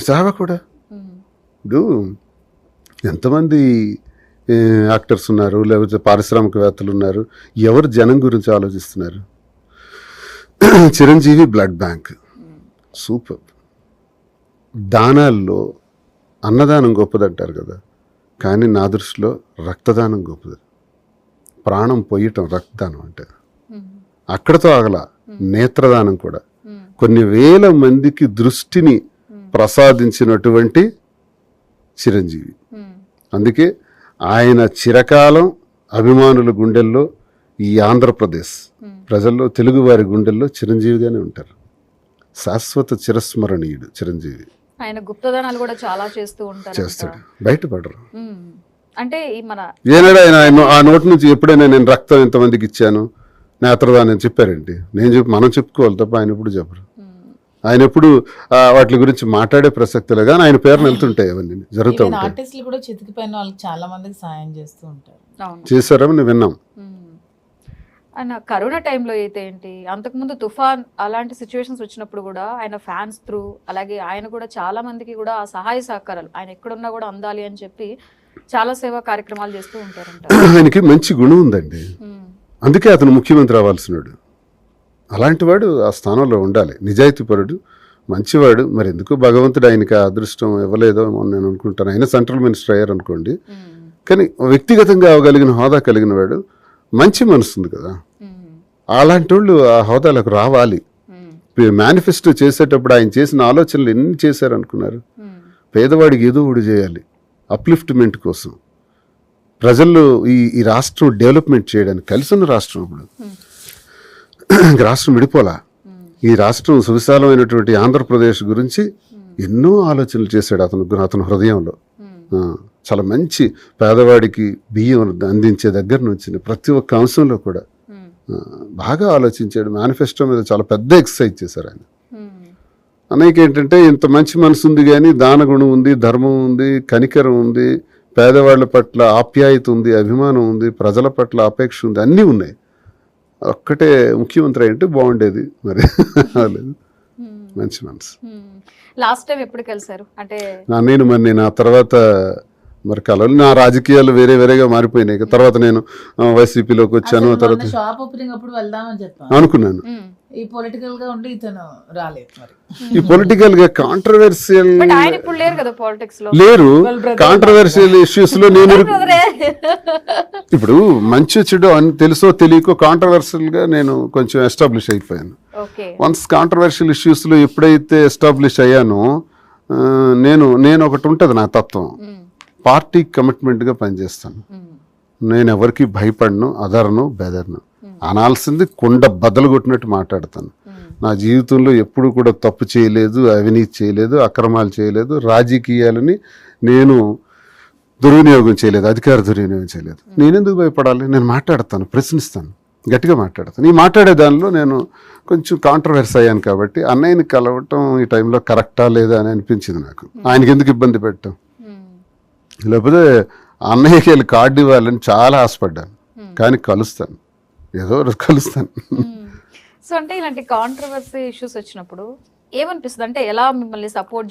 సేవ కూడా. ఇప్పుడు ఎంతమంది యాక్టర్స్ ఉన్నారు, లేకపోతే పారిశ్రామికవేత్తలు ఉన్నారు, ఎవరు జనం గురించి ఆలోచిస్తున్నారు? Chiranjeevi blood bank super. దానాల్లో అన్నదానం గొప్పదంటారు కదా, కానీ నా దృష్టిలో రక్తదానం గొప్పది. ప్రాణం పోయటం రక్తదానం అంటే అక్కడతో ఆగల. నేత్రదానం కూడా కొన్ని వేల మందికి దృష్టిని ప్రసాదించినటువంటి చిరంజీవి. అందుకే ఆయన చిరకాలం అభిమానుల గుండెల్లో, ఈ ఆంధ్రప్రదేశ్ ప్రజల్లో, తెలుగువారి గుండెల్లో చిరంజీవిగానే ఉంటారు. శాశ్వత చిరస్మరణీయుడు చిరంజీవి. ఆయన గుప్తదానాలు కూడా చాలా చేస్తాడు, బయటపడరు. అంటే మన ఏనాడు ఆయన ఆ నోటి నుంచి ఎప్పుడైనా నేను రక్తం ఎంతమందికి ఇచ్చాను, నేత్రదానం చెప్పారండి? మనం చెప్పుకోవాలి తప్ప ఆయన ఎప్పుడు చెప్పరు. ఆయన ఎప్పుడు వాటి గురించి మాట్లాడే ప్రసక్తి లేదు, కానీ ఆయన పేరును వెళ్తుంటాయి, అవన్నీ జరుగుతూ ఉంటాయి. ఆర్టిస్టులు కూడా చితికిపోయిన వాళ్ళకి చాలా మందికి సాయం చేస్తూ ఉంటారు. చేశారని విన్నాం. ఆయన కరోనా టైంలో అయితే ఏంటి, అంతకుముందు తుఫాన్ అలాంటి సిచ్యువేషన్స్ వచ్చినప్పుడు కూడా ఆయన ఫ్యాన్స్ త్రూ, అలాగే ఆయన కూడా చాలా మందికి కూడా ఆ సహాయ సహకారాలు ఆయన ఎక్కడున్నా కూడా అందాలి అని చెప్పి చాలా సేవా కార్యక్రమాలు చేస్తూ ఉంటారంట. ఆయనకి మంచి గుణం ఉందండి, అందుకే అతను ముఖ్యమంత్రి అవ్వాల్సినాడు. అలాంటి వాడు ఆ స్థానంలో ఉండాలి. నిజాయితీపరుడు, మంచివాడు. మరి ఎందుకు భగవంతుడు ఆయనకి ఆ అదృష్టం ఇవ్వలేదో నేను అనుకుంటాను. ఆయన సెంట్రల్ మినిస్టర్ అయ్యారు అనుకోండి, కానీ వ్యక్తిగతంగా అవగలిగిన హోదా కలిగిన వాడు, మంచి మనసు ఉంది కదా, అలాంటి వాళ్ళు ఆ హోదాలకు రావాలి. మేనిఫెస్టో చేసేటప్పుడు ఆయన చేసిన ఆలోచనలు ఎన్ని చేశారు అనుకున్నారు? పేదవాడికి ఏదో ఒకటి చేయాలి, అప్లిఫ్ట్మెంట్ కోసం, ప్రజల్లో ఈ రాష్ట్రం డెవలప్మెంట్ చేయడానికి. కలిసి ఉన్న రాష్ట్రం, ఇప్పుడు రాష్ట్రం విడిపోలా. ఈ రాష్ట్రం సువిశాలమైనటువంటి ఆంధ్రప్రదేశ్ గురించి ఎన్నో ఆలోచనలు చేశాడు అతను హృదయంలో. చాలా మంచి పేదవాడికి బియ్యం అందించే దగ్గర నుంచి ప్రతి ఒక్క అంశంలో కూడా బాగా ఆలోచించాడు. మేనిఫెస్టో మీద చాలా పెద్ద ఎక్సర్సైజ్ చేశారు ఆయన. అనేక ఏంటంటే ఇంత మంచి మనసు ఉంది, కానీ దానగుణం ఉంది, ధర్మం ఉంది, కనికరం ఉంది, పేదవాళ్ల పట్ల ఆప్యాయత ఉంది, అభిమానం ఉంది, ప్రజల పట్ల అపేక్ష ఉంది, అన్నీ ఉన్నాయి. ఒక్కటే ముఖ్యమంత్రి అంటే బాగుండేది. మరి మంచి మనసు. లాస్ట్ టైం ఎప్పుడు కలిసారు అంటే? నేను ఆ తర్వాత మరి కలవలు, నా రాజకీయాలు వేరేగా మారిపోయినాయి. తర్వాత నేను వైసీపీలోకి వచ్చాను. తర్వాత షాప్ ఓపెనింగ్ అప్పుడు వెళ్దామని చెప్పాను అనుకున్నాను. ఈ పొలిటికల్ గా ఉండి ఇతను రాలేదు. మరి ఈ పొలిటికల్ గా కాంట్రవర్షియల్ లేరు. కాంట్రవర్షియల్ ఇష్యూస్ లో నేను ఇప్పుడు మంచి చెడు అని తెలుసో తెలియకో కాంట్రవర్షియల్ గా నేను కొంచెం ఎస్టాబ్లిష్ అయిపోయాను. వన్స్ కాంట్రవర్షియల్ ఇష్యూస్ లో ఎప్పుడైతే ఎస్టాబ్లిష్ అయ్యానో, నేను ఒకటి ఉంటుంది నా తత్వం, పార్టీ కమిట్మెంట్ గా పనిచేస్తాను. నేను ఎవరికి భయపడను, అదరను, బెదర్ను. అనాల్సింది కుండ బద్దలు కొట్టినట్టు మాట్లాడతాను. నా జీవితంలో ఎప్పుడు కూడా తప్పు చేయలేదు, అవినీతి చేయలేదు, అక్రమాలు చేయలేదు, రాజకీయాలని నేను దుర్వినియోగం చేయలేదు, అధికార దుర్వినియోగం చేయలేదు. నేనెందుకు భయపడాలి? నేను మాట్లాడతాను, ప్రశ్నిస్తాను, గట్టిగా మాట్లాడతాను. ఈ మాట్లాడే దానిలో నేను కొంచెం కాంట్రవర్సీ అయ్యాను కాబట్టి అన్నయ్యని కలవటం ఈ టైంలో కరెక్టా లేదా అని అనిపించింది నాకు. ఆయనకి ఎందుకు ఇబ్బంది పెట్టాం, లేకపోతే అన్నయ్యకి వెళ్ళి కార్డు ఇవ్వాలని చాలా ఆశపడ్డాను, కానీ కలుస్తాను, ఏదో కలుస్తాను. సో అంటే ఇలాంటి కాంట్రవర్సీ ఇష్యూస్ వచ్చినప్పుడు ఏమనిపిస్తుంది అంటే, ఎలా మిమ్మల్ని సపోర్ట్